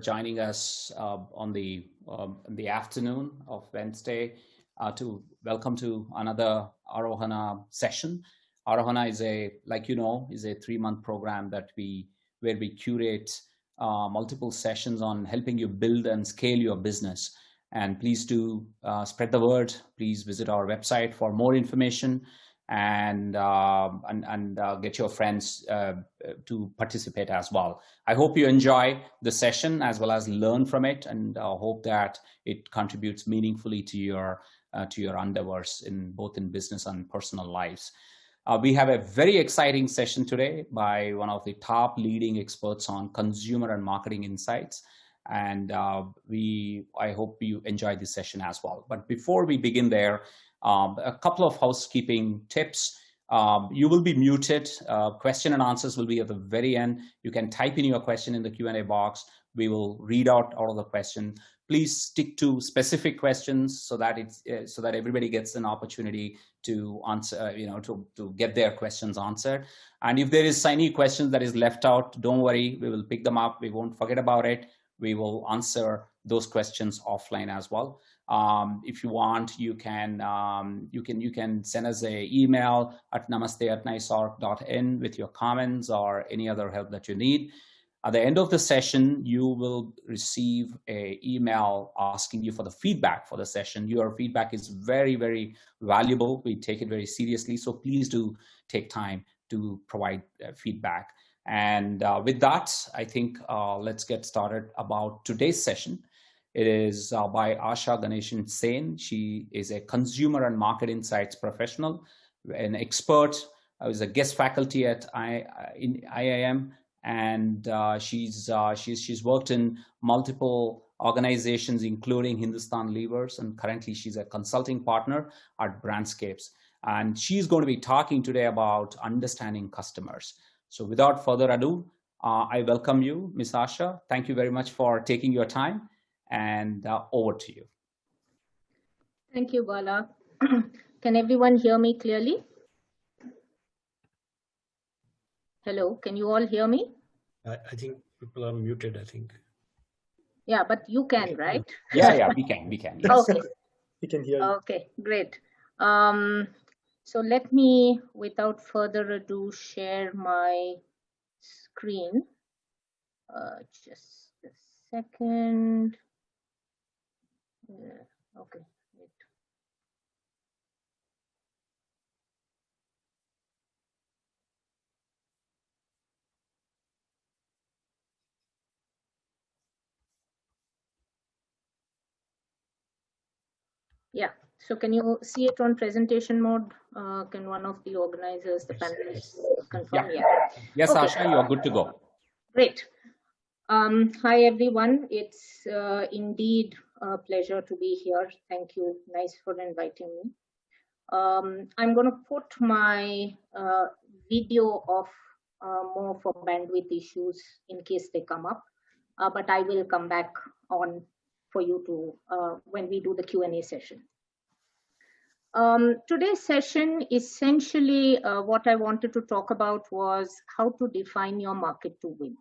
joining us on the afternoon of Wednesday welcome to another Aarohana session. Aarohana is a 3-month program where we curate multiple sessions on helping you build and scale your business. And please do spread the word. Please visit our website for more information and get your friends to participate as well. I hope you enjoy the session as well as learn from it, and hope that it contributes meaningfully to your endeavors in both business and personal lives. We have a very exciting session today by one of the top leading experts on consumer and marketing insights. And I hope you enjoy this session as well. But before we begin there, a couple of housekeeping tips. You will be muted. Question and answers will be at the very end. You can type in your question in the Q&A box. We will read out all of the questions. Please stick to specific questions so that everybody gets an opportunity to answer, to get their questions answered. And if there is any questions that is left out, don't worry. We will pick them up. We won't forget about it. We will answer those questions offline as well. If you want, you can send us an email at namaste@niceorg.in with your comments or any other help that you need. At the end of the session, you will receive an email asking you for the feedback for the session. Your feedback is very, very valuable. We take it very seriously. So please do take time to provide feedback. And with that, I think let's get started about today's session. It is by Asha Ganesan. She is a consumer and market insights professional, an expert, is a guest faculty at IIM, and she's worked in multiple organizations, including Hindustan Levers, and currently she's a consulting partner at Brandscapes. And she's going to be talking today about understanding customers. So without further ado, I welcome you, Ms. Asha. Thank you very much for taking your time, and over to you. Thank you, Bala. Can everyone hear me clearly? Hello, can you all hear me? I think people are muted, I think. Yeah, but you can, right? Yeah, we can. Yes. Okay. We can hear you. Okay, great. So let me, without further ado, share my screen. Just a second. Okay. Yeah, so can you see it on presentation mode? Can one of the organizers, the panelists, confirm? Yeah. Yes, okay. Asha, you are good to go. Great. Hi, everyone. It's indeed a pleasure to be here. Thank you. Nice for inviting me. I'm going to put my video off more for bandwidth issues in case they come up, but I will come back on for you to when we do the Q&A session. Today's session, essentially what I wanted to talk about was how to define your market to win,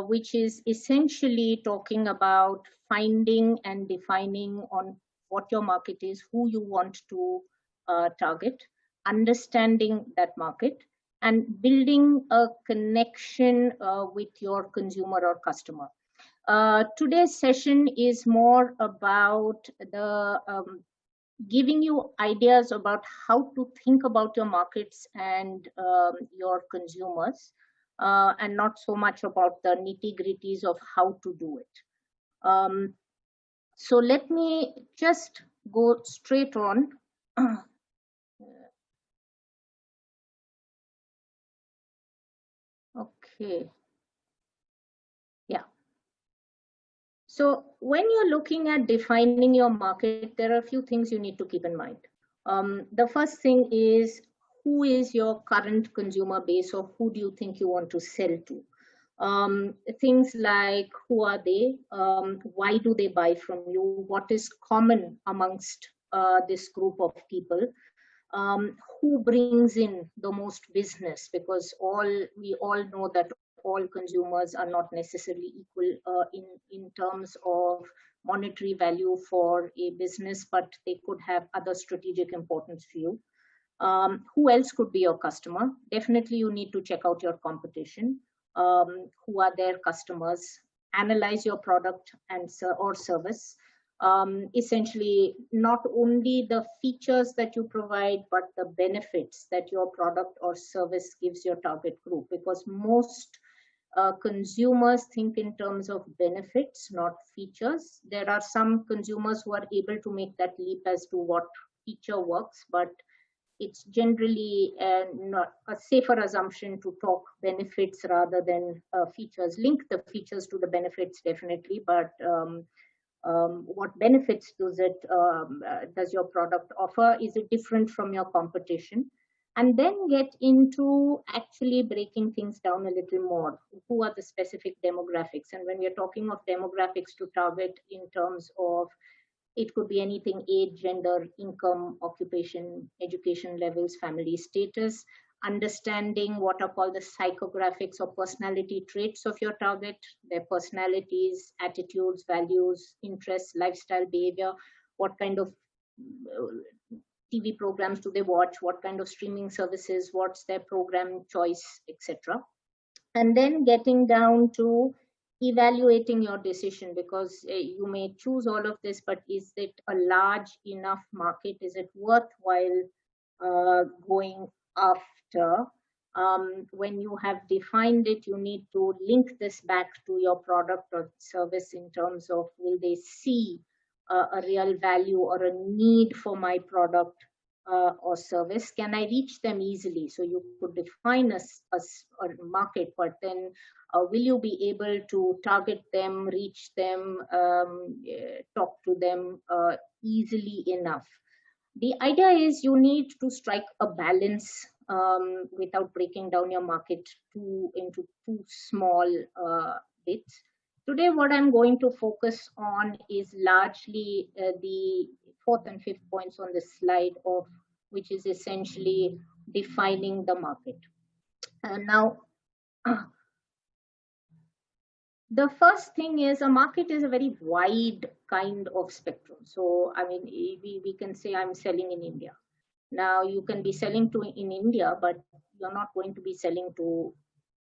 which is essentially talking about finding and defining on what your market is, who you want to target, understanding that market, and building a connection with your consumer or customer. Today's session is more about the giving you ideas about how to think about your markets and your consumers, and not so much about the nitty-gritties of how to do it. So let me just go straight on. Okay. Yeah. So when you're looking at defining your market, there are a few things you need to keep in mind. The first thing is, who is your current consumer base, or who do you think you want to sell to? Things like, who are they? Why do they buy from you? What is common amongst this group of people? Who brings in the most business? Because we all know that all consumers are not necessarily equal in terms of monetary value for a business, but they could have other strategic importance for you. Who else could be your customer? Definitely you need to check out your competition. Who are their customers? Analyze your product and or service. Essentially, not only the features that you provide, but the benefits that your product or service gives your target group. Because most consumers think in terms of benefits, not features. There are some consumers who are able to make that leap as to what feature works, but it's generally not a safer assumption to talk benefits rather than features. Link the features to the benefits definitely, but what benefits does your product offer? Is it different from your competition? And then get into actually breaking things down a little more. Who are the specific demographics? And when we are talking of demographics to target in terms of, it could be anything: age, gender, income, occupation, education levels, family status, understanding what are called the psychographics or personality traits of your target, their personalities, attitudes, values, interests, lifestyle, behavior, what kind of TV programs do they watch, what kind of streaming services, what's their program choice, etc. And then getting down to evaluating your decision, because you may choose all of this, but is it a large enough market? Is it worthwhile going after? When you have defined it, you need to link this back to your product or service in terms of, will they see a real value or a need for my product or service? Can I reach them easily? So you could define a market, but then will you be able to target them, reach them, talk to them easily enough? The idea is you need to strike a balance without breaking down your market into two small bits. Today, what I'm going to focus on is largely the fourth and fifth points on the slide, of which is essentially defining the market. Now, the first thing is, a market is a very wide kind of spectrum. So, I mean, we can say I'm selling in India. Now, you can be selling in India, but you're not going to be selling to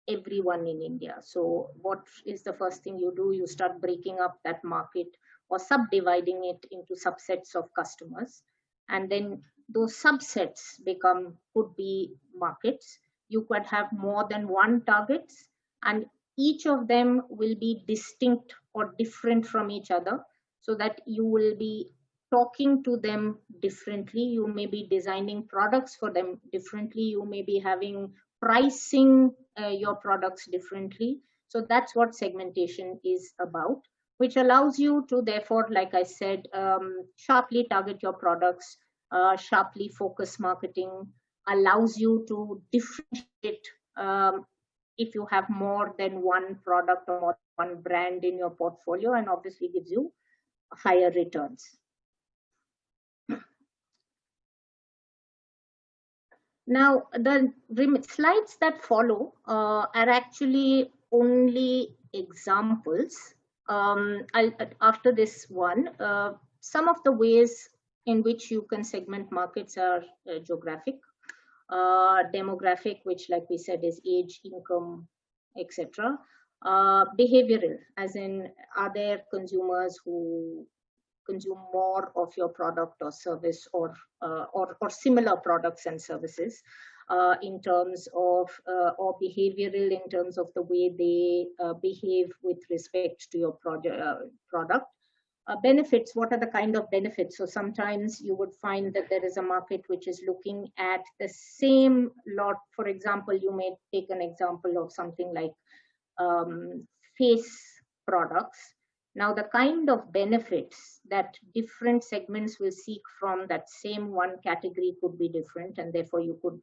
everyone in India. So what is the first thing you do? You start breaking up that market or subdividing it into subsets of customers. And then those subsets could be markets. You could have more than one targets, and each of them will be distinct or different from each other, so that you will be talking to them differently. You may be designing products for them differently. You may be having pricing your products differently. So that's what segmentation is about, which allows you to, therefore, like I said, sharply target your products, sharply focus marketing, allows you to differentiate if you have more than one product or more than one brand in your portfolio, and obviously gives you higher returns. Now, the slides that follow are actually only examples. After this one, some of the ways in which you can segment markets are geographic, demographic, which, like we said, is age, income, etc. Behavioral, as in, are there consumers who consume more of your product or service, or similar products and services, in terms of, or behavioral in terms of the way they behave with respect to your product. Benefits, what are the kind of benefits? So sometimes you would find that there is a market which is looking at the same lot. For example, you may take an example of something like face products. Now, the kind of benefits that different segments will seek from that same one category could be different, and therefore you could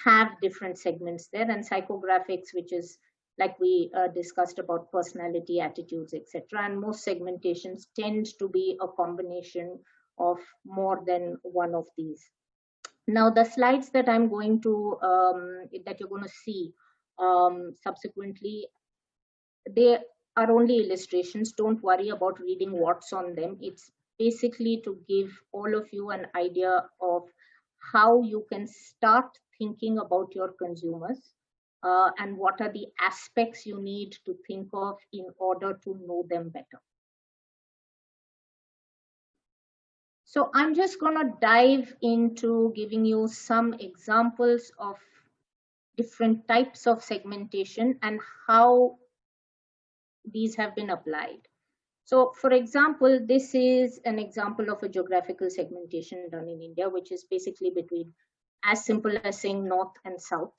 have different segments there. And psychographics, which is, like we discussed, about personality, attitudes, etc. And most segmentations tend to be a combination of more than one of these. Now, the slides that I'm going to, that you're going to see Subsequently, they are only illustrations. Don't worry about reading what's on them. It's basically to give all of you an idea of how you can start thinking about your consumers, and what are the aspects you need to think of in order to know them better. So I'm just going to dive into giving you some examples of different types of segmentation and how these have been applied. So for example, this is an example of a geographical segmentation done in India, which is basically between as simple as saying north and south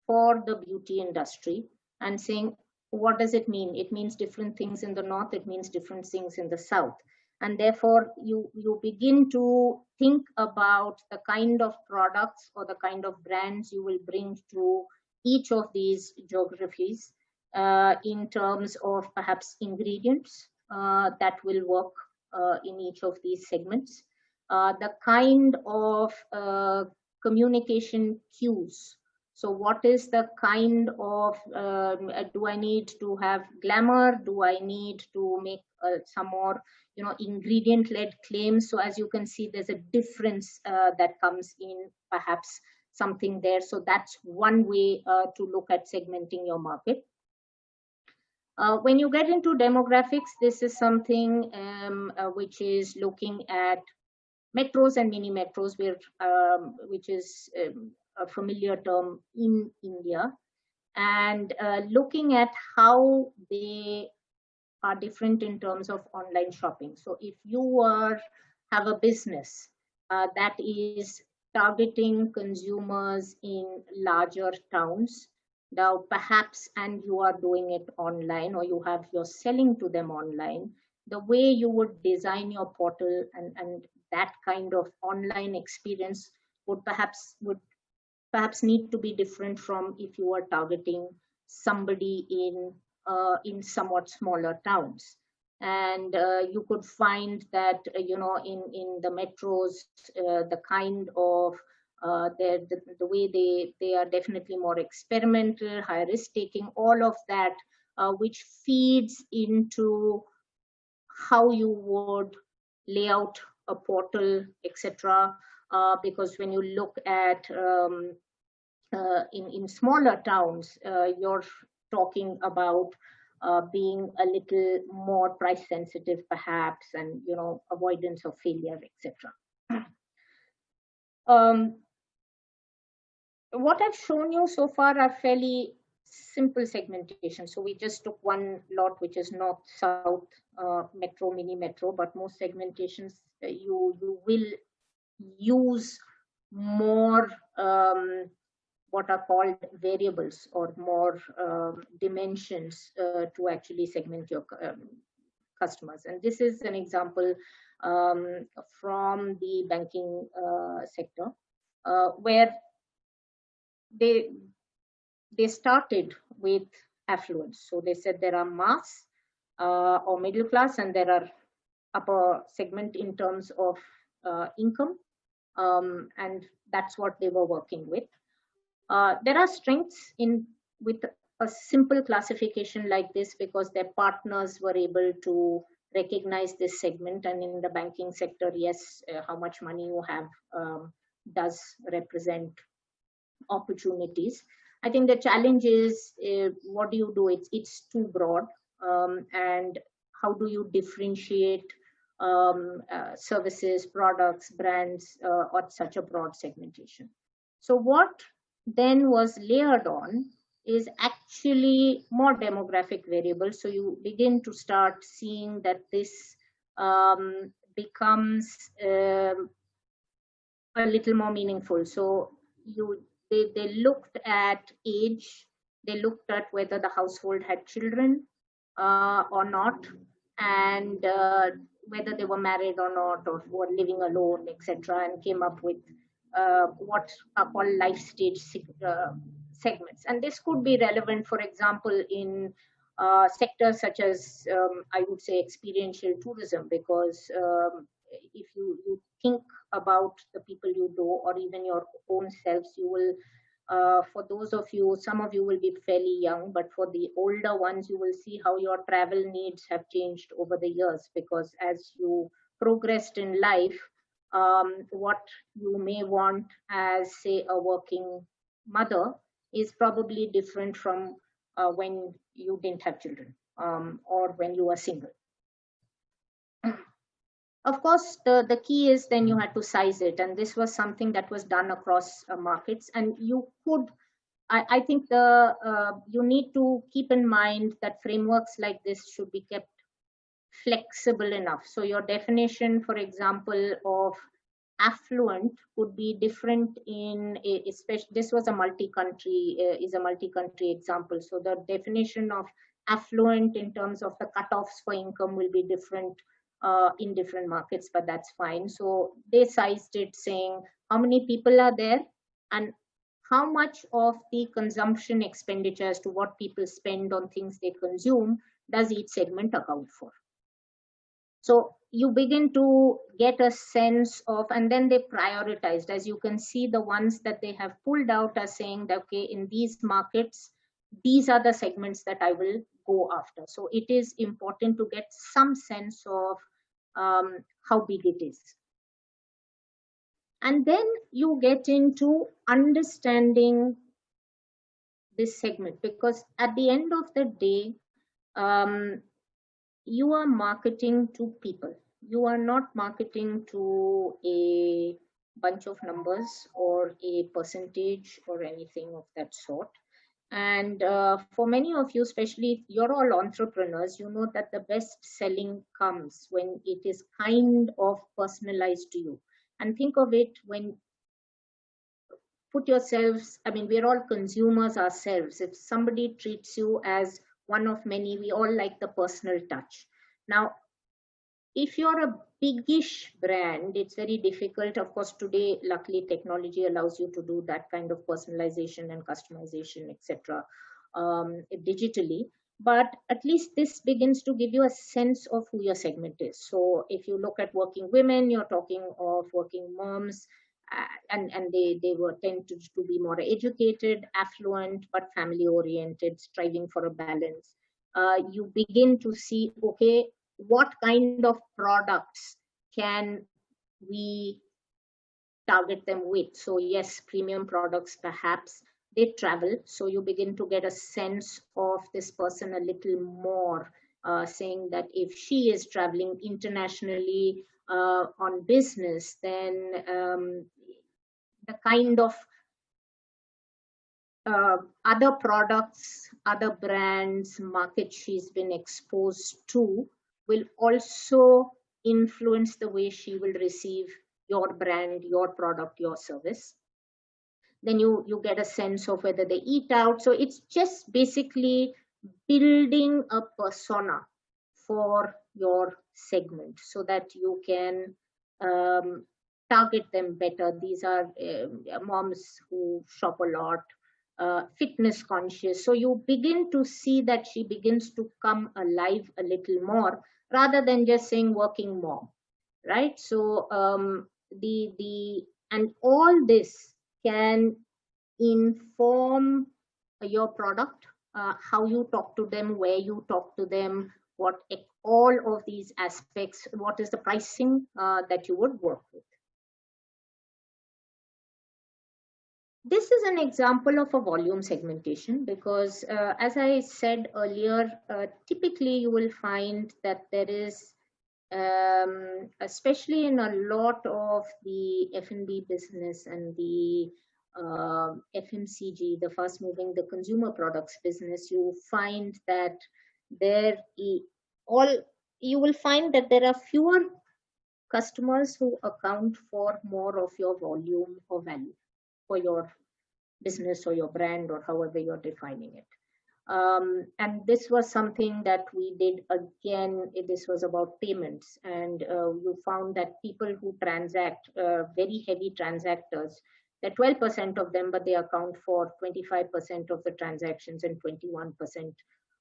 for the beauty industry, and saying, what does it mean? It means different things in the north, it means different things in the south. And therefore, you begin to think about the kind of products or the kind of brands you will bring to each of these geographies, in terms of perhaps ingredients that will work in each of these segments, the kind of communication cues. So what is the kind of, do I need to have glamour? Do I need to make some more, ingredient-led claims? So as you can see, there's a difference that comes in, perhaps something there. So that's one way to look at segmenting your market. When you get into demographics, this is something which is looking at metros and mini metros, which is a familiar term in India, and looking at how they are different in terms of online shopping. So if you have a business that is targeting consumers in larger towns, now perhaps, and you are doing it online, or you're selling to them online, the way you would design your portal and that kind of online experience would perhaps need to be different from if you are targeting somebody in somewhat smaller towns. And you could find that in the metros, the kind of the way they are definitely more experimental, high risk taking, all of that, which feeds into how you would lay out a portal, etc. Because when you look at in smaller towns, you're talking about being a little more price sensitive, perhaps, and avoidance of failure, etc. What I've shown you so far are fairly simple segmentation. So we just took one lot, which is north, south, metro, mini metro, but most segmentations you will use more what are called variables, or more dimensions to actually segment your customers. And this is an example from the banking sector, where they started with affluence. So they said there are mass or middle class, and there are upper segment in terms of income, and that's what they were working with. There are strengths with a simple classification like this, because their partners were able to recognize this segment. And in the banking sector, yes, how much money you have does represent opportunities. I think the challenge is, what do you do? It's too broad, and how do you differentiate services, products, brands, or such a broad segmentation? So what then was layered on is actually more demographic variables. So you begin to start seeing that this becomes a little more meaningful. So they looked at age, they looked at whether the household had children or not, and whether they were married or not, or were living alone, etc., and came up with what are called life stage segments. And this could be relevant, for example, in sectors such as, I would say, experiential tourism, because if you think about the people you know, or even your own selves, you will For those of you, some of you will be fairly young, but for the older ones, you will see how your travel needs have changed over the years, because as you progressed in life, what you may want as, say, a working mother is probably different from when you didn't have children, or when you were single. Of course, the key is then you had to size it, and this was something that was done across markets. And you could, I think you need to keep in mind that frameworks like this should be kept flexible enough. So your definition, for example, of affluent could be different in especially, this was a multi-country, is a multi-country example. So the definition of affluent in terms of the cutoffs for income will be different in different markets, but that's fine. So they sized it saying how many people are there and how much of the consumption expenditure, as to what people spend on things they consume, does each segment account for. So you begin to get a sense of, and then they prioritized. As you can see, the ones that they have pulled out are saying that, okay, in these markets, these are the segments that I will go after. So it is important to get some sense of how big it is. And then you get into understanding this segment, because at the end of the day, you are marketing to people. You are not marketing to a bunch of numbers or a percentage or anything of that sort. And for many of you, especially if you're all entrepreneurs, you know that the best selling comes when it is kind of personalized to you. And think of it, when put yourselves, I mean, we're all consumers ourselves. If somebody treats you as one of many, we all like the personal touch. Now, if you're a biggish brand, it's very difficult. Of course, today, luckily, technology allows you to do that kind of personalization and customization, etc., digitally. But at least this begins to give you a sense of who your segment is. So if you look at working women, you're talking of working moms, and they were tended to be more educated, affluent, but family oriented, striving for a balance. You begin to see, okay, what kind of products can we target them with? So yes, premium products, perhaps they travel. So you begin to get a sense of this person a little more, saying that if she is traveling internationally on business, then the kind of other products, other brands, markets she's been exposed to will also influence the way she will receive your brand, your product, your service. Then you get a sense of whether they eat out. So it's just basically building a persona for your segment so that you can target them better. These are moms who shop a lot, fitness conscious. So you begin to see that she begins to come alive a little more, rather than just saying working mom, right? So and all this can inform your product, how you talk to them, where you talk to them, what all of these aspects, what is the pricing that you would work with. This is an example of a volume segmentation, because as I said earlier, typically you will find that there is, especially in a lot of the F&B business and the FMCG, the fast moving, the consumer products business, you find that you will find that there are fewer customers who account for more of your volume or value for your business or your brand, or however you're defining it. And this was something that we did again. This was about payments, and you found that people who transact, very heavy transactors, that 12% of them, but they account for 25% of the transactions and 21%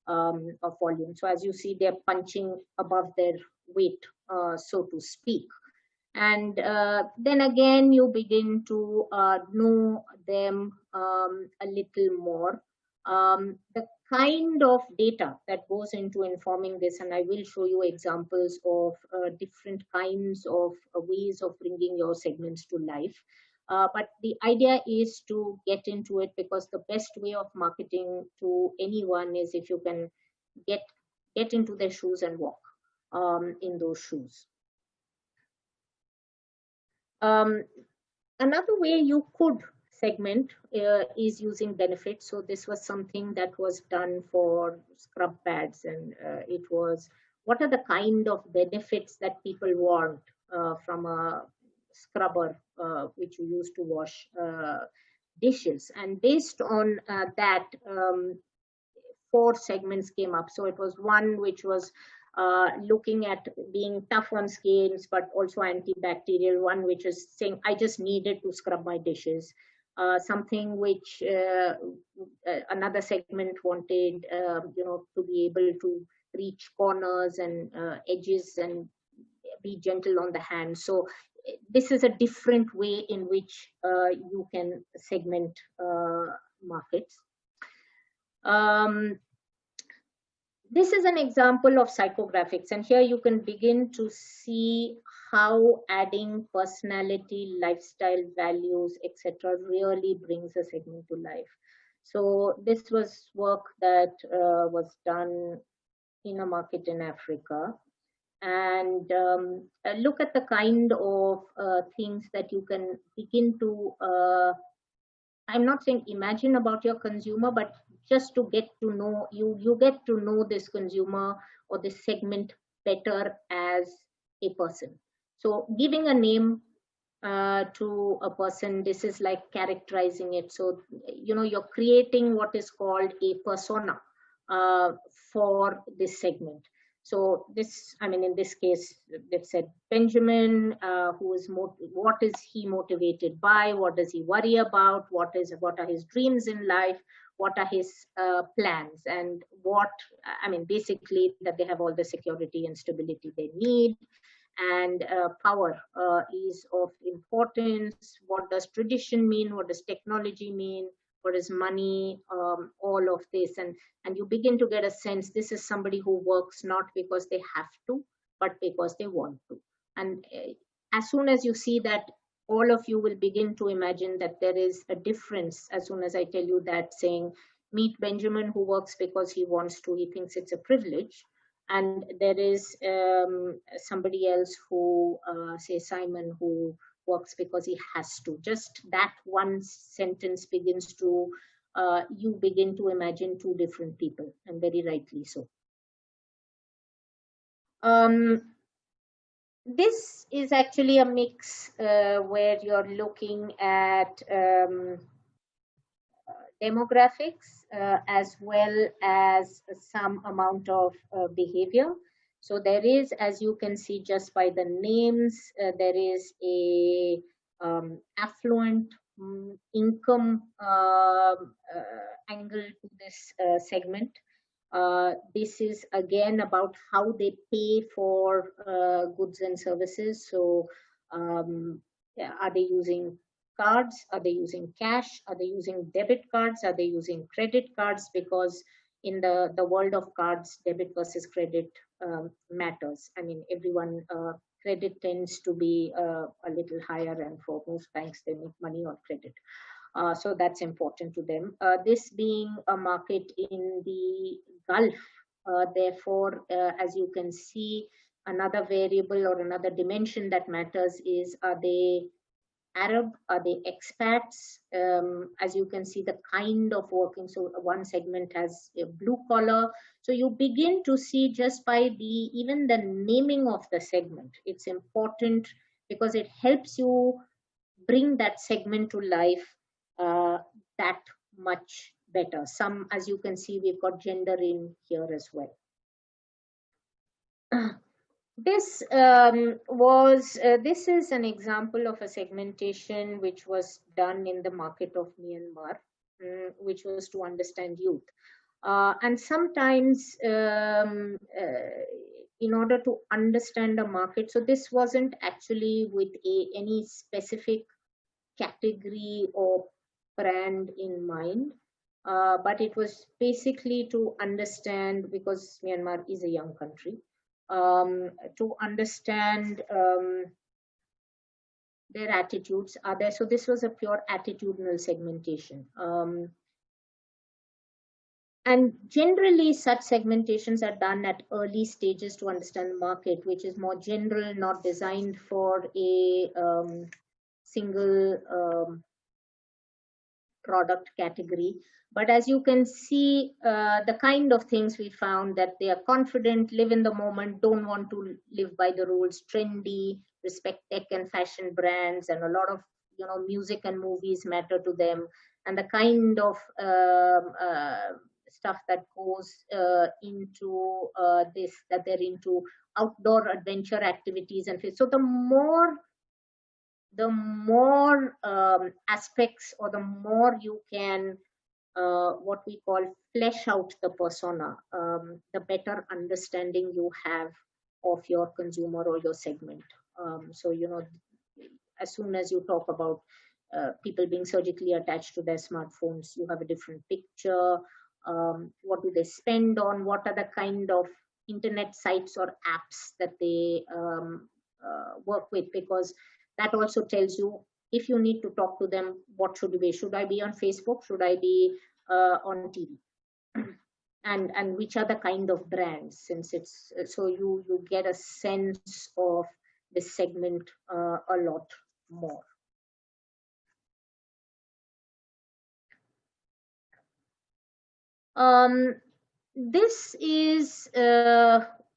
of volume. So as you see, they're punching above their weight, so to speak. And then again, you begin to know them a little more. The kind of data that goes into informing this, and I will show you examples of different kinds of ways of bringing your segments to life. But the idea is to get into it, because the best way of marketing to anyone is if you can get into their shoes and walk in those shoes. Another way you could segment is using benefits. So this was something that was done for scrub pads, and it was, what are the kind of benefits that people want from a scrubber which you use to wash dishes, and based on that 4 segments came up. So it was one which was looking at being tough on skins, but also antibacterial. One which is saying, I just needed to scrub my dishes. Something which another segment wanted, to be able to reach corners and edges and be gentle on the hands. So this is a different way in which you can segment markets. This is an example of psychographics, and here you can begin to see how adding personality, lifestyle, values, etc. really brings a segment to life. So this was work that was done in a market in Africa. And look at the kind of things that you can begin to, I'm not saying imagine about your consumer, but just to get to know, you get to know this consumer or this segment better as a person. So giving a name to a person, this is like characterizing it. So, you're creating what is called a persona for this segment. So this, in this case, they've said Benjamin, what is he motivated by? What does he worry about? What are his dreams in life? What are his plans? And basically that they have all the security and stability they need. And power is of importance. What does tradition mean? What does technology mean? What is money? All of this. And you begin to get a sense, this is somebody who works not because they have to, but because they want to. And as soon as you see that, all of you will begin to imagine that there is a difference as soon as I tell you that, saying, meet Benjamin who works because he wants to, he thinks it's a privilege. And there is somebody else who, say Simon, who works because he has to. Just that one sentence begins to, you begin to imagine 2 different people, and very rightly so. This is actually a mix where you're looking at demographics as well as some amount of behavior. So there is, as you can see just by the names, there is a affluent income angle to this segment. This is again about how they pay for goods and services. So are they using cards? Are they using cash? Are they using debit cards? Are they using credit cards? Because in the world of cards, debit versus credit matters. Everyone, credit tends to be a little higher, and for most banks, they make money on credit. So that's important to them. This being a market in the Gulf, therefore, as you can see, another variable or another dimension that matters is, are they Arab? Are they expats? As you can see, the kind of working. So one segment has a blue collar. So you begin to see just by even the naming of the segment. It's important because it helps you bring that segment to life that much better. Some, as you can see, we've got gender in here as well. This this is an example of a segmentation which was done in the market of Myanmar, which was to understand youth. And sometimes in order to understand a market, so this wasn't actually with any specific category or brand in mind, but it was basically to understand, because Myanmar is a young country, to understand their attitudes are there. So this was a pure attitudinal segmentation. And generally, such segmentations are done at early stages to understand the market, which is more general, not designed for a single product category. But as you can see, the kind of things we found, that they are confident, live in the moment, don't want to live by the rules, trendy, respect tech and fashion brands, and a lot of music and movies matter to them, and the kind of stuff that goes into this, that they're into outdoor adventure activities. And so the more aspects, or the more you can what we call flesh out the persona, the better understanding you have of your consumer or your segment. So as soon as you talk about people being surgically attached to their smartphones, you have a different picture. What do they spend on? What are the kind of internet sites or apps that they work with? Because that also tells you, if you need to talk to them, what should you be? Should I be on Facebook? Should I be on TV? And which are the kind of brands? Since it's so you get a sense of the segment a lot more. This is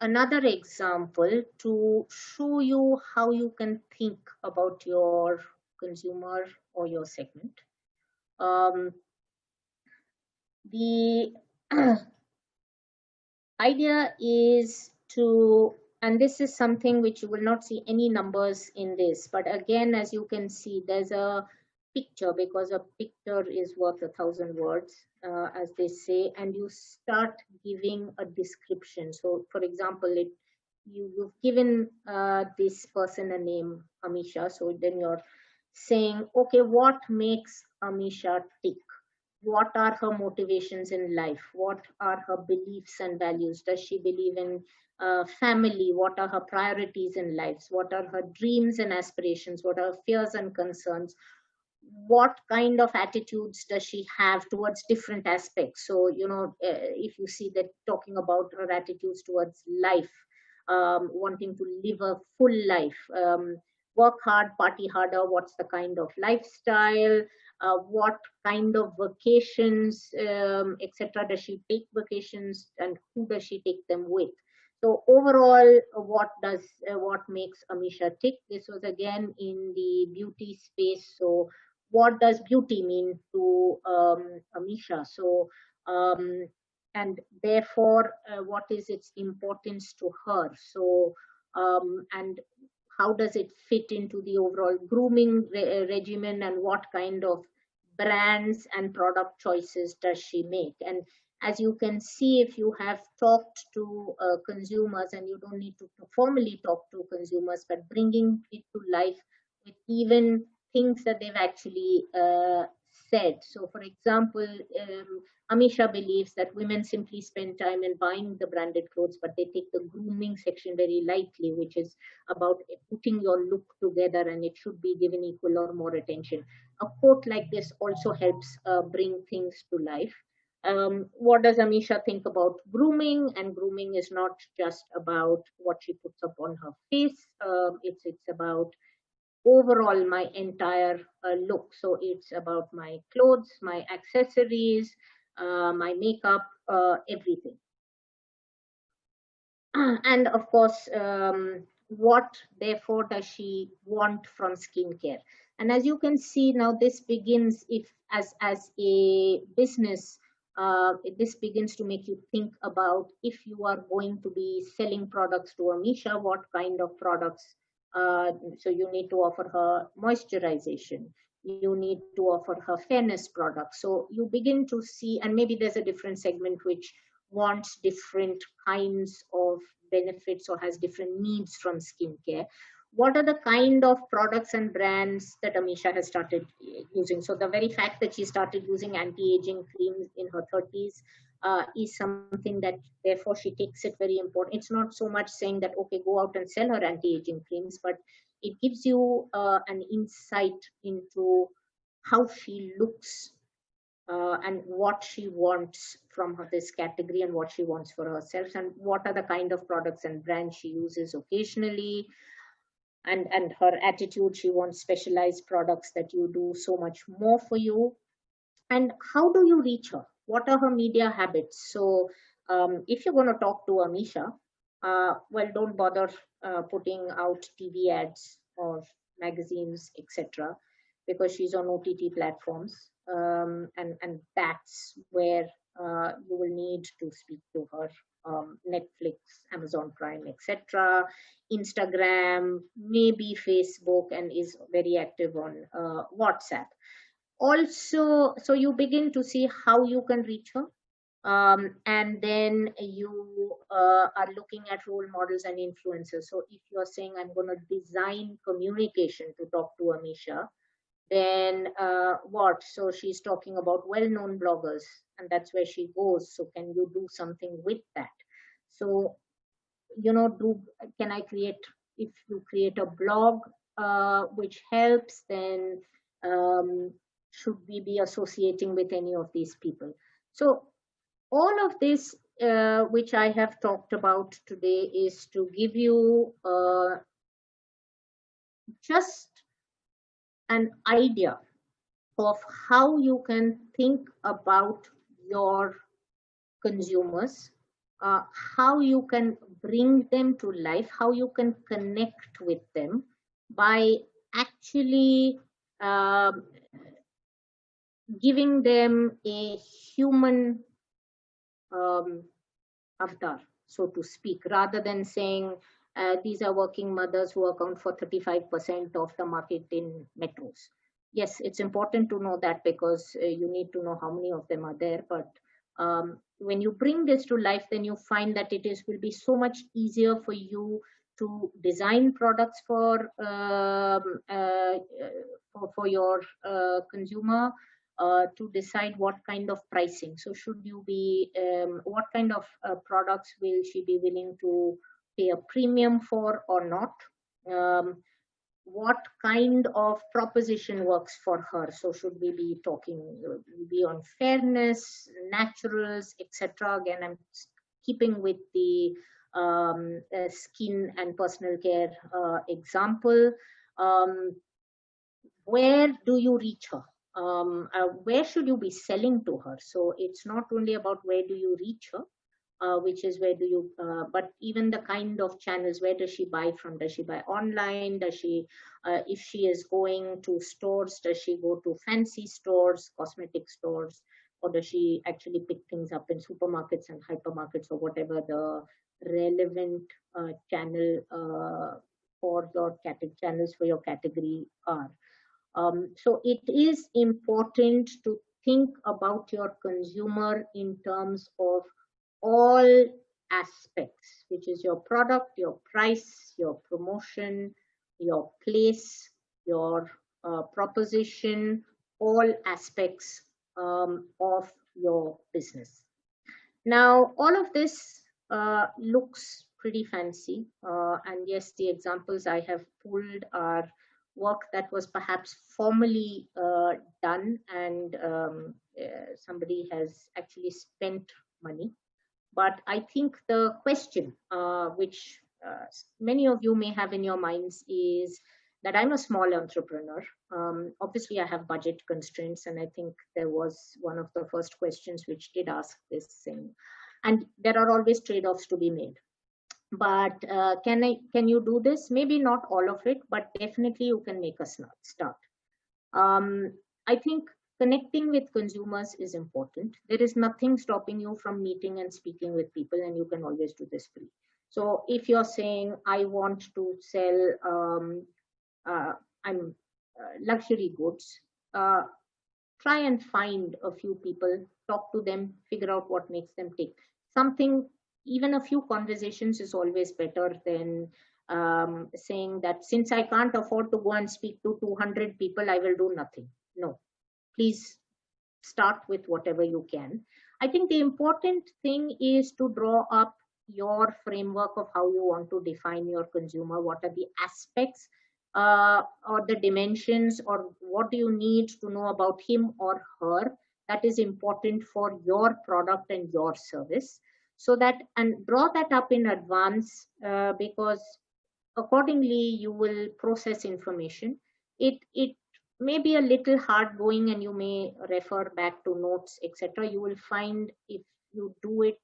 another example to show you how you can think about your consumer or your segment. The idea is to, and this is something which you will not see any numbers in this, but again, as you can see, there's a picture, because a picture is worth 1,000 words, as they say, and you start giving a description. So for example, you've given this person a name, Amisha, so then you're saying, okay, what makes Amisha tick? What are her motivations in life? What are her beliefs and values? Does she believe in family? What are her priorities in life? What are her dreams and aspirations? What are her fears and concerns? What kind of attitudes does she have towards different aspects? So, if you see that talking about her attitudes towards life, wanting to live a full life, work hard, party harder, what's the kind of lifestyle, what kind of vacations, etc. does she take vacations, and who does she take them with? So overall, what makes Amisha tick? This was again in the beauty space. So what does beauty mean to Amisha? So and therefore, what is its importance to her? So and how does it fit into the overall grooming regimen, and what kind of brands and product choices does she make? And as you can see, if you have talked to consumers, and you don't need to formally talk to consumers, but bringing it to life with even things that they've actually said. So for example, Amisha believes that women simply spend time in buying the branded clothes, but they take the grooming section very lightly, which is about putting your look together, and it should be given equal or more attention. A quote like this also helps bring things to life. What does Amisha think about grooming? And grooming is not just about what she puts up on her face. It's about overall my entire look. So it's about my clothes, my accessories, my makeup, everything. And of course, what therefore does she want from skincare? And as you can see now, this begins, if as a business, this begins to make you think about, if you are going to be selling products to Amisha, what kind of products? So you need to offer her moisturization. You need to offer her fairness products. So you begin to see, and maybe there's a different segment which wants different kinds of benefits or has different needs from skincare. what are the kind of products and brands that Amisha has started using. So the very fact that she started using anti-aging creams in her 30s is something that therefore she takes it very important. It's not so much saying that, okay, go out and sell her anti-aging creams, but it gives you an insight into how she looks and what she wants from this category and what she wants for herself, and what are the kind of products and brands she uses occasionally, and her attitude. She wants specialized products that you do so much more for you. And how do you reach her? What are her media habits? So if you're going to talk to Amisha, well, don't bother putting out TV ads or magazines, etc., because she's on OTT platforms, and that's where you will need to speak to her. Netflix, Amazon Prime, etc., Instagram, maybe Facebook, and is very active on WhatsApp. Also, so you begin to see how you can reach her. And then you are looking at role models and influencers. So if you're saying, I'm going to design communication to talk to Amisha, then what? So she's talking about well-known bloggers, and that's where she goes. So can you do something with that? So, can I create, if you create a blog which helps, then should we be associating with any of these people? So all of this, which I have talked about today, is to give you just an idea of how you can think about your consumers, how you can bring them to life, how you can connect with them by actually giving them a human avatar, so to speak, rather than saying these are working mothers who account for 35% of the market in metros. Yes, it's important to know that, because you need to know how many of them are there. But when you bring this to life, then you find that will be so much easier for you to design products for your consumer, to decide what kind of pricing. So should you be, what kind of products will she be willing to pay a premium for or not? What kind of proposition works for her? So should we be talking, be on fairness, naturals, etc.? Again, I'm keeping with the skin and personal care example. Where do you reach her? Where should you be selling to her? So it's not only about where do you reach her, which is where do you, but even the kind of channels. Where does she buy from? Does she buy online? Does she, if she is going to stores, does she go to fancy stores, cosmetic stores, or does she actually pick things up in supermarkets and hypermarkets, or whatever the relevant channel for your channels for your category are? So it is important to think about your consumer in terms of all aspects, which is your product, your price, your promotion, your place, your proposition, all aspects of your business. Now, all of this looks pretty fancy. And yes, the examples I have pulled are work that was perhaps formally done, and somebody has actually spent money. But I think the question which many of you may have in your minds is that I'm a small entrepreneur. Obviously, I have budget constraints, and I think there was one of the first questions which did ask this thing. And there are always trade-offs to be made. But can you do this? Maybe not all of it, but definitely you can make a start. I think connecting with consumers is important. There is nothing stopping you from meeting and speaking with people, and you can always do this free. So if you're saying, I want to sell luxury goods, try and find a few people, talk to them, figure out what makes them tick. Something, even a few conversations is always better than saying that since I can't afford to go and speak to 200 people, I will do nothing. No, please start with whatever you can. I think the important thing is to draw up your framework of how you want to define your consumer. What are the aspects or the dimensions, or what do you need to know about him or her that is important for your product and your service? So that, and draw that up in advance, because accordingly you will process information. It may be a little hard going, and you may refer back to notes, etc. You will find if you do it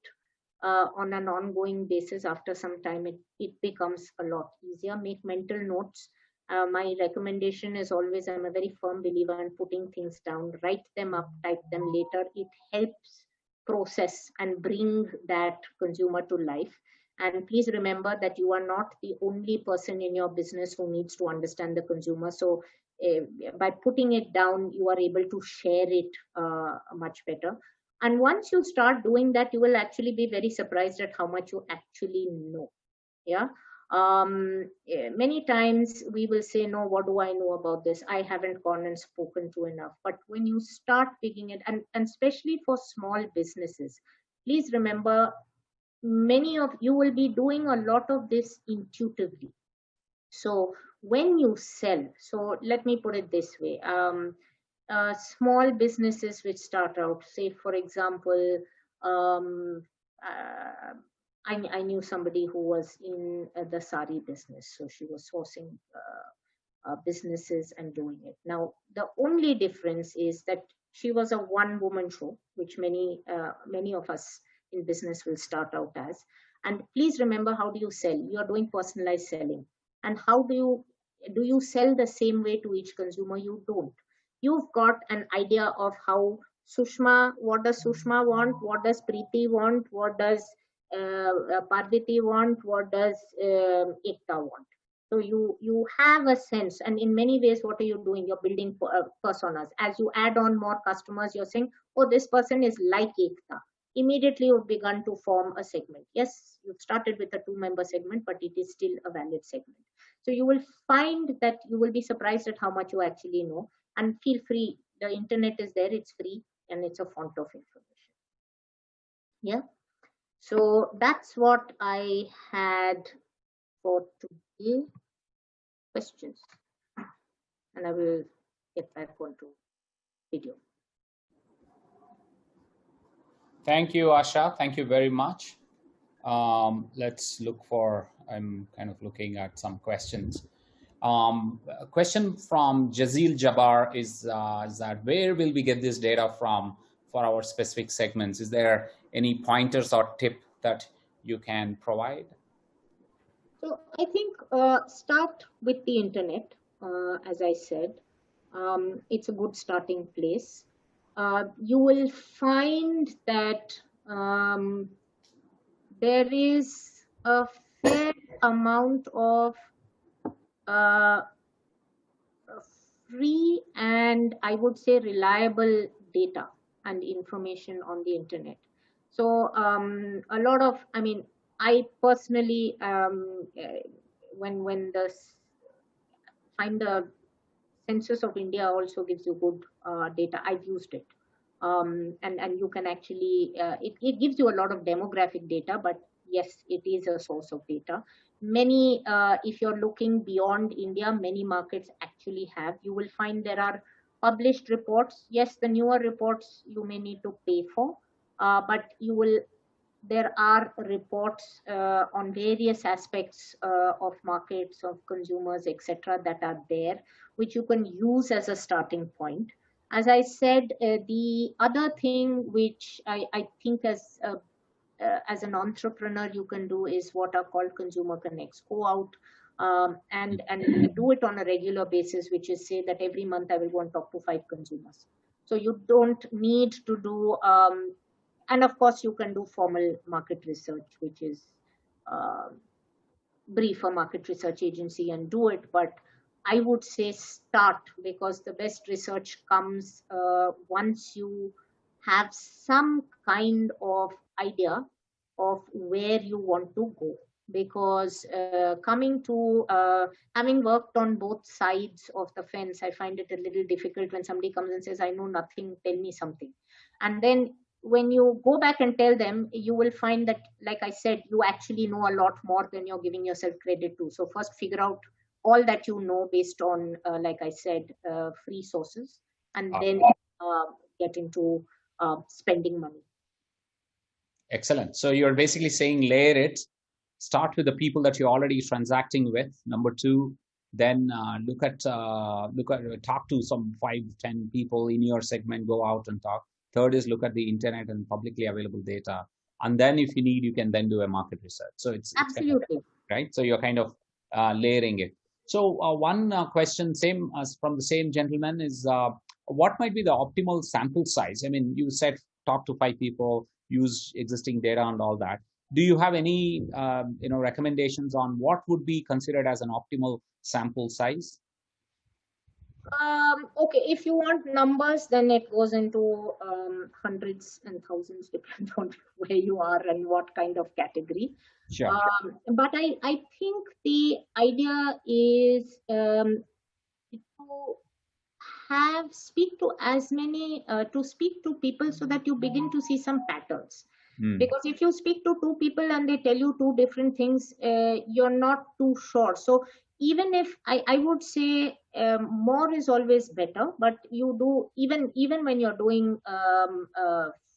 on an ongoing basis, after some time it becomes a lot easier. Make mental notes. My recommendation is always, I'm a very firm believer in putting things down. Write them up, type them later. It helps process and bring that consumer to life. And please remember that you are not the only person in your business who needs to understand the consumer. So by putting it down, you are able to share it much better. And once you start doing that, you will actually be very surprised at how much you actually know. Yeah. Many times we will say, no, what do I know about this? I haven't gone and spoken to enough. But when you start digging it, and especially for small businesses, please remember, many of you will be doing a lot of this intuitively. So when you sell, so let me put it this way, small businesses which start out, say for example, I knew somebody who was in the sari business, so she was sourcing businesses and doing it. Now the only difference is that she was a one-woman show, which many of us in business will start out as. And please remember, how do you sell? You are doing personalized selling. And how do you sell the same way to each consumer? You don't. You've got an idea of how Sushma, what does Sushma want? What does Preeti want? What does Parvati want? What does Ekta want? So you have a sense, and in many ways, what are you doing? You're building personas. As you add on more customers, you're saying, oh, this person is like Ekta. Immediately you've begun to form a segment. Yes, you've started with a 2-member segment, but it is still a valid segment. So you will find that you will be surprised at how much you actually know. And feel free. The internet is there, it's free, and it's a font of information. Yeah. So that's what I had for today. Questions? And I will get back onto video. Thank you, Asha. Thank you very much. Let's look for, I'm kind of looking at some questions. A question from Jazil Jabbar is that where will we get this data from for our specific segments? Is there any pointers or tip that you can provide? So I think start with the internet, as I said. It's a good starting place. You will find that there is a fair amount of free and I would say reliable data and information on the internet. So a lot of, I mean, I personally, when the find the Census of India also gives you good data. I've used it. And you can actually, it gives you a lot of demographic data, but yes, it is a source of data. Many, if you're looking beyond India, many markets actually have. You will find there are published reports. Yes, the newer reports you may need to pay for, but there are reports on various aspects of markets, of consumers, etc., that are there, which you can use as a starting point. As I said, the other thing which I think as an entrepreneur you can do is what are called consumer connects. Go out and do it on a regular basis, which is say that every month I will go and talk to 5 consumers. So you don't need to do, and of course you can do formal market research, which is brief a market research agency and do it. But I would say start, because the best research comes once you have some kind of idea of where you want to go. because coming to having worked on both sides of the fence, I find it a little difficult when somebody comes and says, I know nothing, tell me something. And then when you go back and tell them, you will find that, like I said, you actually know a lot more than you're giving yourself credit to. So first figure out all that you know based on, like I said, free sources, and then get into spending money. Excellent. So you're basically saying layer it, start with the people that you're already transacting with. Number two, then talk to some 5-10 people in your segment, go out and talk. Third is look at the internet and publicly available data. And then if you need, you can then do a market research. So it's Absolutely. kind of, right? So you're kind of layering it. So one question, same as from the same gentleman, is what might be the optimal sample size? I mean, you said talk to 5 people, use existing data and all that. Do you have any recommendations on what would be considered as an optimal sample size? Okay, if you want numbers, then it goes into hundreds and thousands, depends on where you are and what kind of category. Sure. But I think the idea is to speak to people so that you begin to see some patterns. Because if you speak to 2 people and they tell you 2 different things, you're not too sure. So even if I would say more is always better, but you do, even when you're doing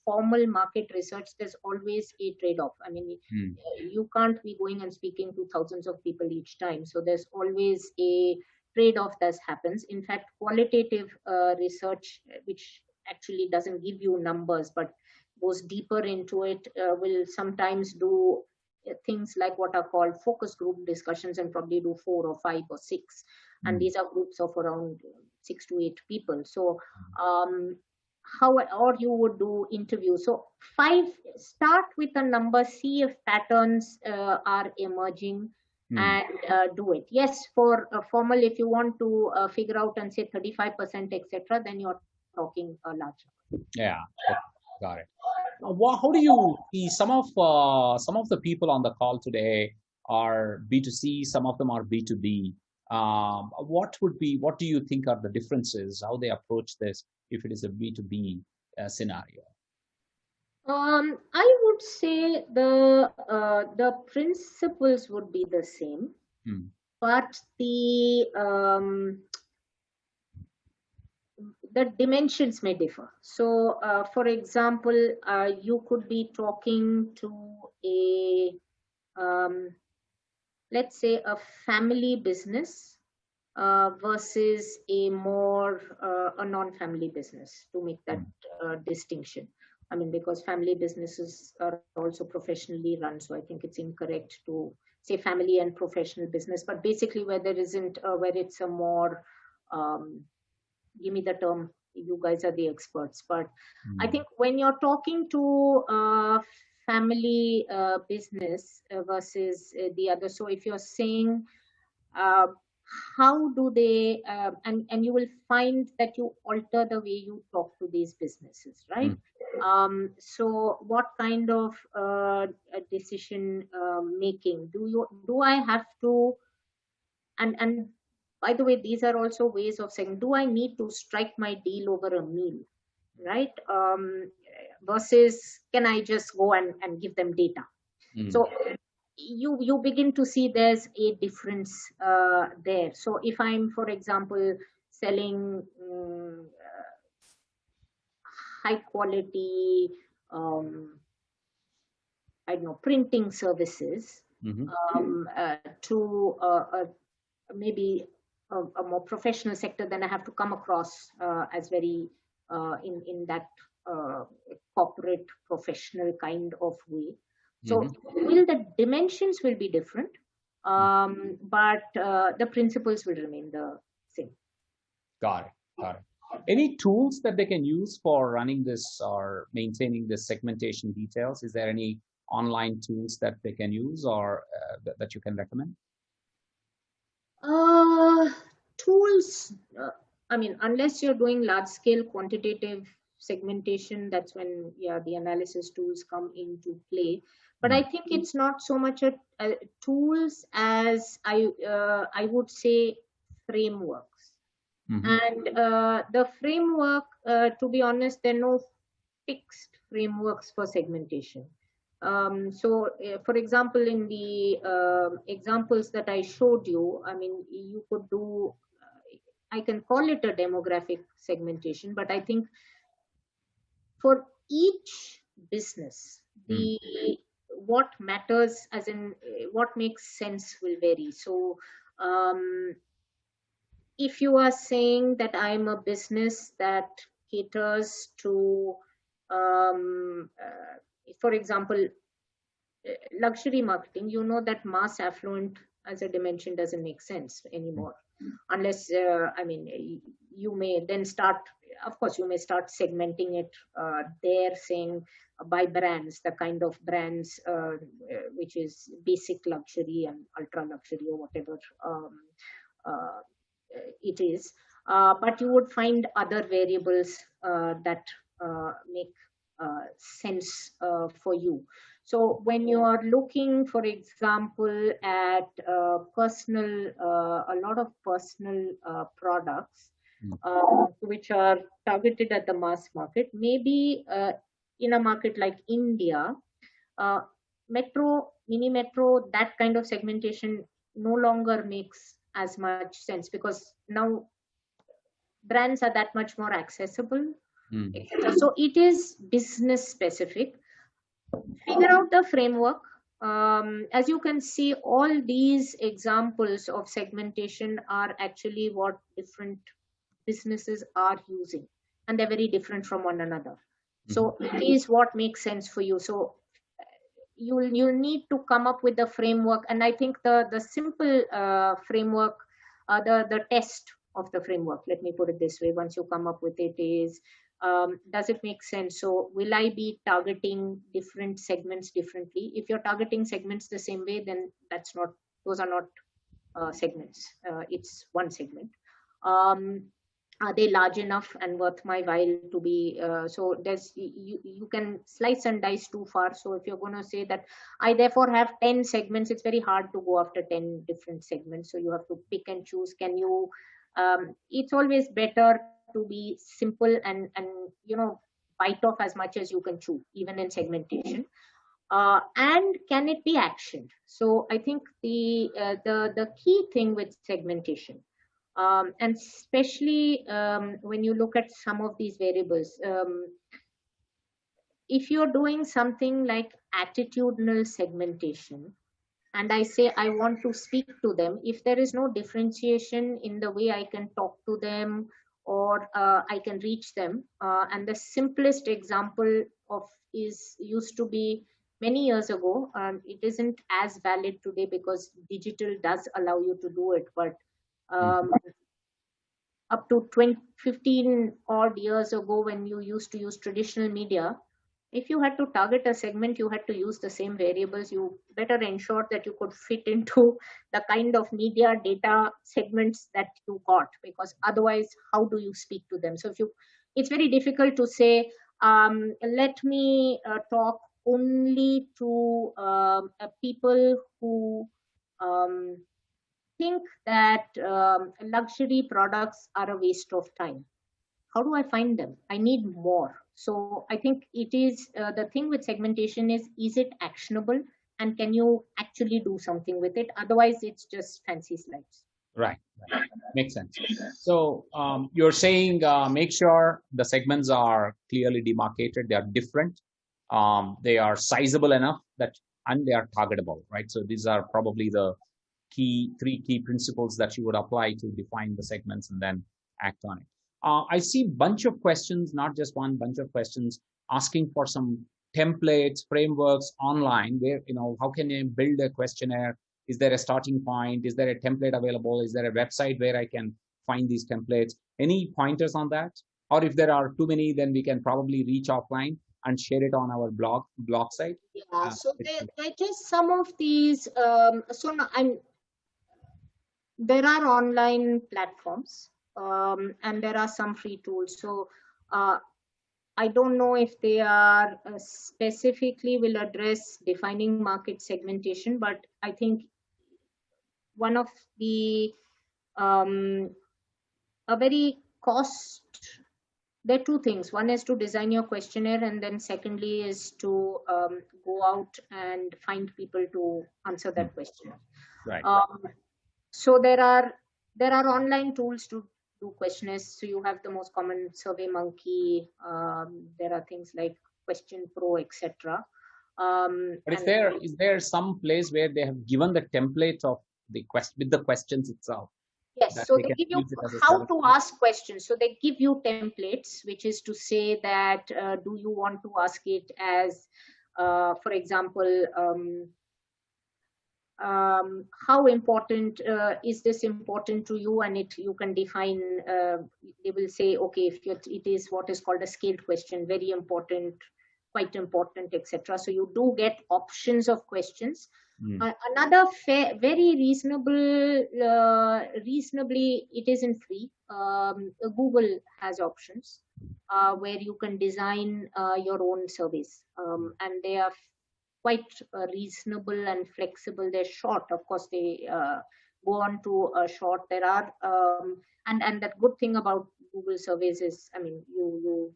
formal market research, there's always a trade-off. I mean, you can't be going and speaking to thousands of people each time. So there's always a trade-off that happens. In fact, qualitative research, which actually doesn't give you numbers, but goes deeper into it, will sometimes do things like what are called focus group discussions and probably do 4 or 5 or 6. And these are groups of around 6 to 8 people. So or you would do interviews. So 5, start with a number, see if patterns are emerging, and do it. Yes, for formal, if you want to figure out and say 35%, etc., then you're talking a large number. Yeah, got it. How do you see some of the people on the call today are B2C, some of them are B2B. What do you think are the differences, how they approach this if it is a B2B scenario? I would say the principles would be the same, but the dimensions may differ. So, for example, you could be talking to a let's say a family business versus a non-family business, to make that distinction. I mean, because family businesses are also professionally run, so I think it's incorrect to say family and professional business. But basically, where it's a more, give me the term, you guys are the experts. But I think when you're talking to family business versus the other, so if you're saying how do they, and you will find that you alter the way you talk to these businesses, right? So what kind of decision making do I have to, and by the way, these are also ways of saying, do I need to strike my deal over a meal, right? Versus can I just go and give them data? So you begin to see there's a difference there. So if I'm, for example, selling high quality, I don't know, printing services to maybe a more professional sector, then I have to come across as very in that corporate professional kind of way. So the dimensions will be different, but the principles will remain the same. Got it. Any tools that they can use for running this or maintaining this segmentation details? Is there any online tools that they can use or that you can recommend? Tools, I mean, unless you're doing large scale quantitative segmentation, that's when the analysis tools come into play. But I think it's not so much a tools as I would say frameworks. And the framework, to be honest, there are no fixed frameworks for segmentation. For example, in the examples that I showed you, I mean, you could do, I can call it a demographic segmentation, but I think for each business, the what matters, as in what makes sense, will vary. So if you are saying that I'm a business that caters to, for example, luxury marketing, you know that mass affluent as a dimension doesn't make sense anymore, unless I mean, you may then start, of course you may start segmenting it there, saying by brands, the kind of brands which is basic luxury and ultra luxury or whatever it is, but you would find other variables that make sense for you. So when you are looking, for example, at personal, a lot of personal products which are targeted at the mass market, maybe in a market like India, metro, mini metro, that kind of segmentation no longer makes as much sense, because now brands are that much more accessible, etc. So it is business specific. Figure out the framework. As you can see, all these examples of segmentation are actually what different businesses are using, and they're very different from one another. So it is what makes sense for you. So you need to come up with the framework, and I think the simple framework, the test of the framework, let me put it this way, once you come up with it, is does it make sense? So will I be targeting different segments differently? If you're targeting segments the same way, then those are not segments. It's one segment. Are they large enough and worth my while to be? So there's you can slice and dice too far. So if you're going to say that I therefore have 10 segments, it's very hard to go after 10 different segments. So you have to pick and choose. Can you? It's always better to be simple and bite off as much as you can chew, even in segmentation. And can it be actioned? So I think the key thing with segmentation, and especially when you look at some of these variables, if you're doing something like attitudinal segmentation, and I say I want to speak to them, if there is no differentiation in the way I can talk to them or I can reach them, and the simplest example of used to be many years ago, it isn't as valid today because digital does allow you to do it, but up to 15 odd years ago, when you used to use traditional media, if you had to target a segment, you had to use the same variables. You better ensure that you could fit into the kind of media data segments that you got, because otherwise, how do you speak to them? So it's very difficult to say, let me talk only to people who think that luxury products are a waste of time. How do I find them? I need more. So I think it is the thing with segmentation is it actionable, and can you actually do something with it? Otherwise, it's just fancy slides. Right. Makes sense. So you're saying make sure the segments are clearly demarcated. They are different. They are sizable enough and they are targetable, right? So these are probably the three key principles that you would apply to define the segments and then act on it. I see a bunch of questions, not just one, bunch of questions asking for some templates, frameworks online where, how can you build a questionnaire? Is there a starting point? Is there a template available? Is there a website where I can find these templates? Any pointers on that? Or if there are too many, then we can probably reach offline and share it on our blog site. Yeah, so there just some of these, there are online platforms, and there are some free tools. So I don't know if they are specifically will address defining market segmentation, but I think one of the a very cost, there are two things. One is to design your questionnaire, and then secondly is to go out and find people to answer that question. Right. So there are online tools to do questionnaires. So you have the most common Survey Monkey. There are things like Question Pro, etc. But is there some place where they have given the template of the quest with the questions itself? Yes, so they give you how to ask questions. So they give you templates, which is to say that do you want to ask it as, for example, how important is this important to you, and you can define, they will say, okay, if it is what is called a scaled question, very important, quite important, etc. So you do get options of questions. Another very reasonably, it isn't free. Google has options where you can design your own surveys, and they are quite reasonable and flexible. They're short, of course. They go on to a short. There are and that good thing about Google surveys is, I mean, you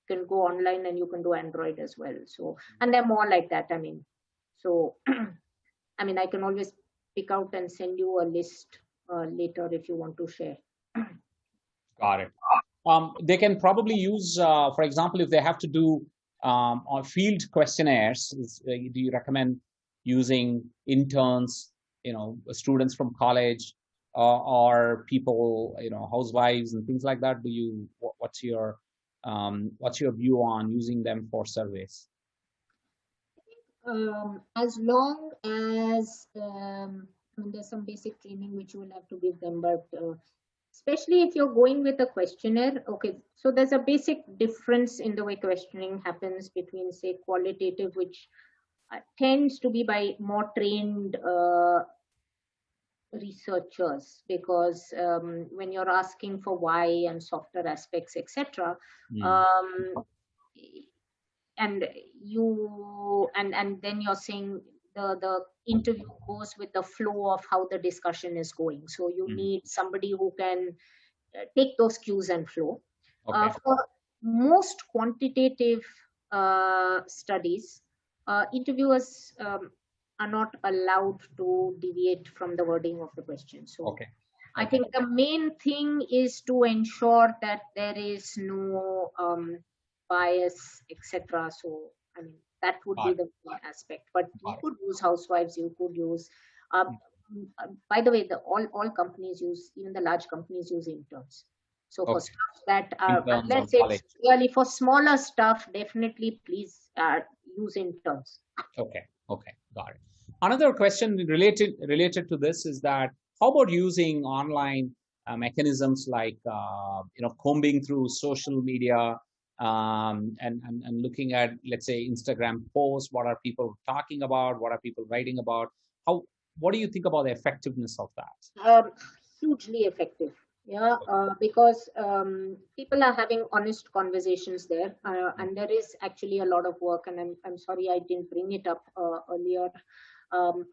can go online and you can do Android as well. So, and they're more like that. I mean, so I mean, I can always pick out and send you a list later if you want to share. Got it. They can probably use, for example, if they have to do field questionnaires, do you recommend using interns, students from college, or people, housewives and things like that? What's your view on using them for surveys? As long as I mean, there's some basic training which you will have to give them, but especially if you're going with a questionnaire. Okay, so there's a basic difference in the way questioning happens between, say, qualitative, which tends to be by more trained researchers, because when you're asking for why and softer aspects, etc., and then you're saying the interview goes with the flow of how the discussion is going. So you need somebody who can take those cues and flow. Okay. For most quantitative studies, interviewers are not allowed to deviate from the wording of the question. So okay. I think the main thing is to ensure that there is no bias, etc. So, I mean, that would be the main aspect. But you could use housewives, you could use, by the way, all companies use, even the large companies use interns. So for stuff that are, unless it's really for smaller stuff, definitely please use interns. Okay, got it. Another question related to this is that, how about using online mechanisms like combing through social media and looking at, let's say, Instagram posts? What are people talking about? What are people writing about? What do you think about the effectiveness of that? Hugely effective. Yeah, because people are having honest conversations there, and there is actually a lot of work. And I'm sorry I didn't bring it up earlier.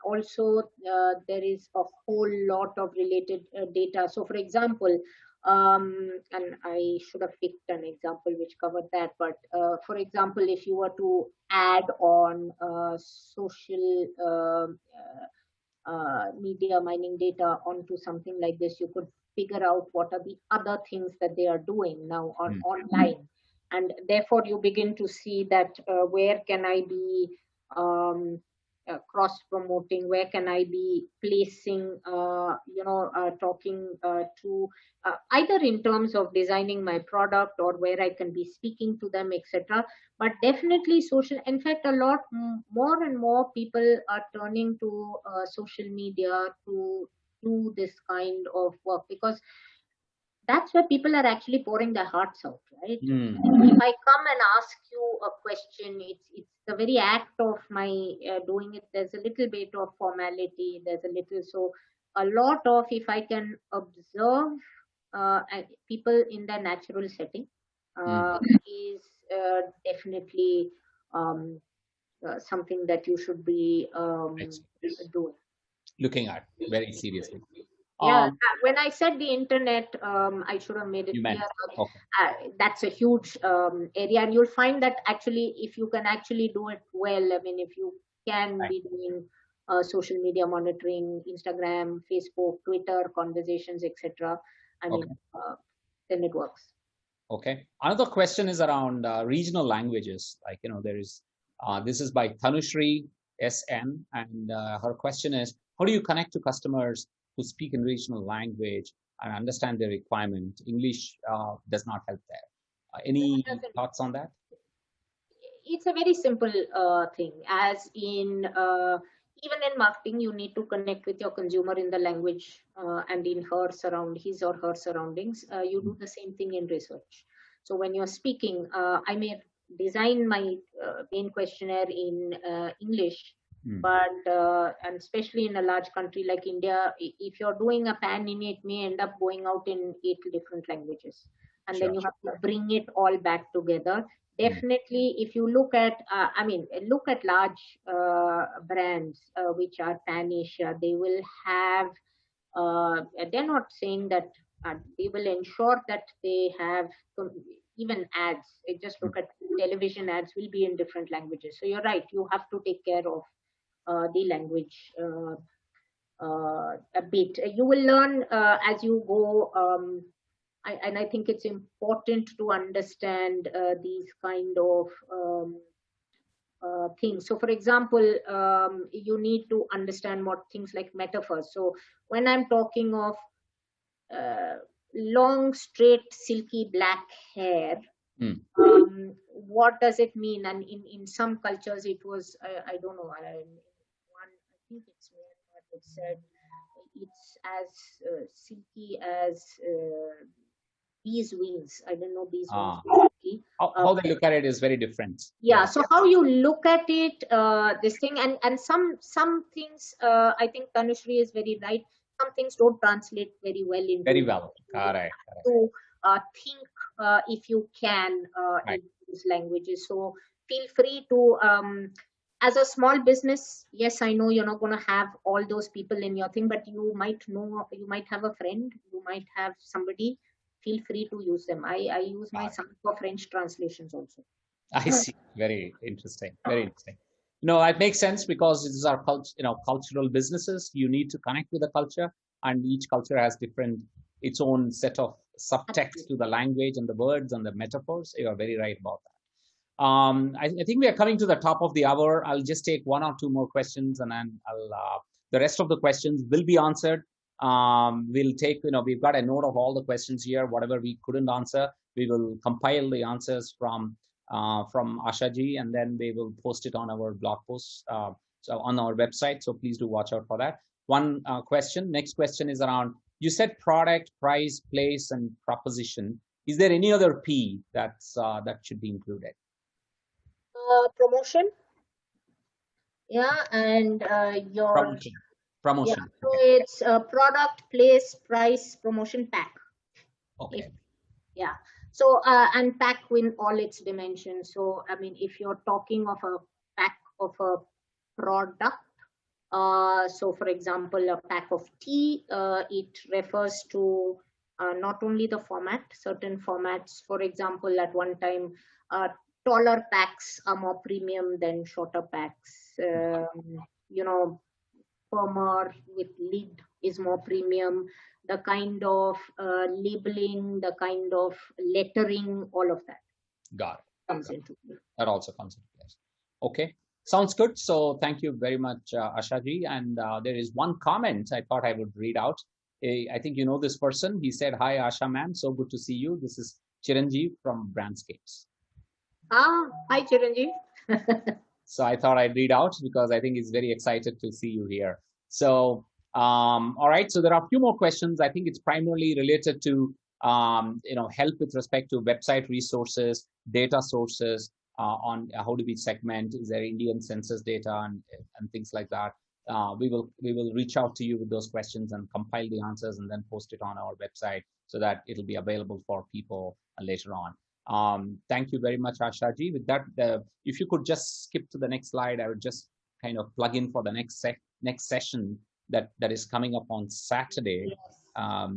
Also, there is a whole lot of related data. So, for example, and I should have picked an example which covered that. But for example, if you were to add on social media mining data onto something like this, you could figure out what are the other things that they are doing now online, and therefore you begin to see that where can I be cross promoting, where can I be placing talking to either in terms of designing my product or where I can be speaking to them, etc. But definitely social, in fact, a lot more and more people are turning to social media to do this kind of work, because that's where people are actually pouring their hearts out, right? If I come and ask you a question, it's the very act of my doing it. There's a little bit of formality. There's a little, so a lot of, if I can observe people in their natural setting, is definitely something that you should be doing. Looking at very seriously. Yeah, when I said the internet, I should have made it You clear meant, that okay. that's a huge area, and you'll find that actually, if you can actually do it well, I mean, if you can Right. be doing social media monitoring, Instagram, Facebook, Twitter, conversations, etc., I mean, Okay. then it works. Okay. Another question is around regional languages. Like, there is, this is by Tanushri SN, and her question is, how do you connect to customers who speak in regional language and understand their requirement? English does not help there. Any thoughts on that? It's a very simple thing. As in, even in marketing, you need to connect with your consumer in the language and in his or her surroundings. You do the same thing in research. So when you're speaking, I may design my main questionnaire in English, but and especially in a large country like India, if you're doing a pan-in, it may end up going out in 8 different languages, and then Sure. you have to bring it all back together. Definitely, if you look at, look at large brands which are pan Asia, they will have, they're not saying that they will ensure that they have even ads. Just look at television ads will be in different languages. So you're right, you have to take care of the language a bit. You will learn as you go. And I think it's important to understand these kind of things. So, for example, you need to understand what things like metaphors. So, when I'm talking of uh, long, straight, silky black hair, what does it mean? And in some cultures, it was, I don't know, I think it's Myanmar, it said it's as silky as bees' wings. I don't know bees' wings. How they look at it is very different. Yeah. So how you look at it, this thing, and some things, I think Tanushri is very right. Some things don't translate very well into. Very well. Correct. To think if you can Right. in these languages. So feel free to. As a small business, yes, I know you're not going to have all those people in your thing, but you might know, you might have a friend, you might have somebody. Feel free to use them. I use my son for French translations also. I see. Very interesting. Very interesting. It makes sense because these are cultural businesses. You need to connect with the culture, and each culture has its own set of subtext to the language and the words and the metaphors. You are very right about that. I think we are coming to the top of the hour. I'll just take one or two more questions, and then the rest of the questions will be answered. We'll take, we've got a note of all the questions here. Whatever we couldn't answer, we will compile the answers from Asha ji, and then we will post it on our blog post, so on our website. So please do watch out for that. One question. Next question is around, you said product, price, place, and proposition. Is there any other P that should be included? Promotion. Yeah, and your promotion. Yeah, so it's product, place, price, promotion, pack. Okay. Yeah. So and pack in all its dimensions. So I mean, if you're talking of a pack of a product, so for example, a pack of tea, it refers to not only the format, certain formats. For example, at one time, taller packs are more premium than shorter packs. Firmer with lid is more premium. The kind of labeling, the kind of lettering, all of that. Got it. Comes into play. That also comes into place. Okay. Sounds good. So thank you very much, Asha ji. And there is one comment I thought I would read out. I think you know this person. He said, "Hi, Asha ma'am. So good to see you. This is Chiranjeev from Brandscapes." Hi, Chiranjeev. So I thought I'd read out because I think he's very excited to see you here. So, all right. So there are a few more questions. I think it's primarily related to, help with respect to website resources, data sources, on how do we segment, is there Indian census data and things like that. We will reach out to you with those questions and compile the answers and then post it on our website so that it'll be available for people later on. Thank you very much, Asha ji. With that, if you could just skip to the next slide, I would just kind of plug in for the next session that is coming up on Saturday. Yes.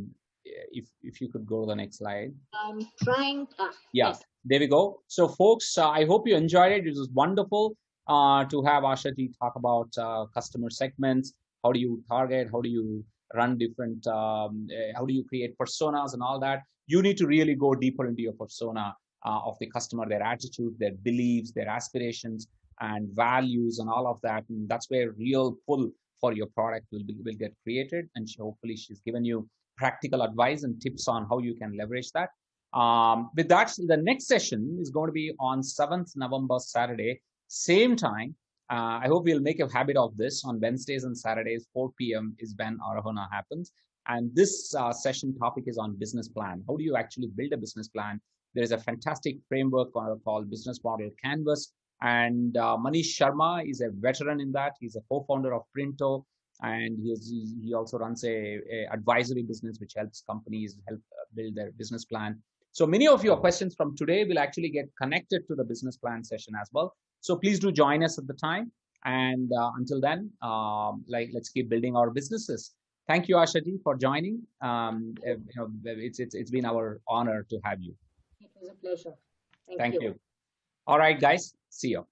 If you could go to the next slide. I'm trying. Yeah, Yes. there we go. So, folks, I hope you enjoyed it. It was wonderful to have Asha ji talk about customer segments. How do you target? How do you run different? How do you create personas and all that? You need to really go deeper into your persona of the customer, their attitude, their beliefs, their aspirations, and values, and all of that. And that's where real pull for your product will get created. And hopefully, she's given you practical advice and tips on how you can leverage that. With that, the next session is going to be on 7th November, Saturday, same time. I hope we'll make a habit of this. On Wednesdays and Saturdays, 4 p.m. is when Aarohana happens. And this session topic is on business plan. How do you actually build a business plan? There is a fantastic framework called Business Model Canvas. And Manish Sharma is a veteran in that. He's a co-founder of Printo. And he also runs a advisory business which helps companies build their business plan. So many of your questions from today will actually get connected to the business plan session as well. So please do join us at the time. And until then, let's keep building our businesses. Thank you, Asha ji, for joining. It's been our honor to have you. It was a pleasure. Thank you. All right, guys. See you.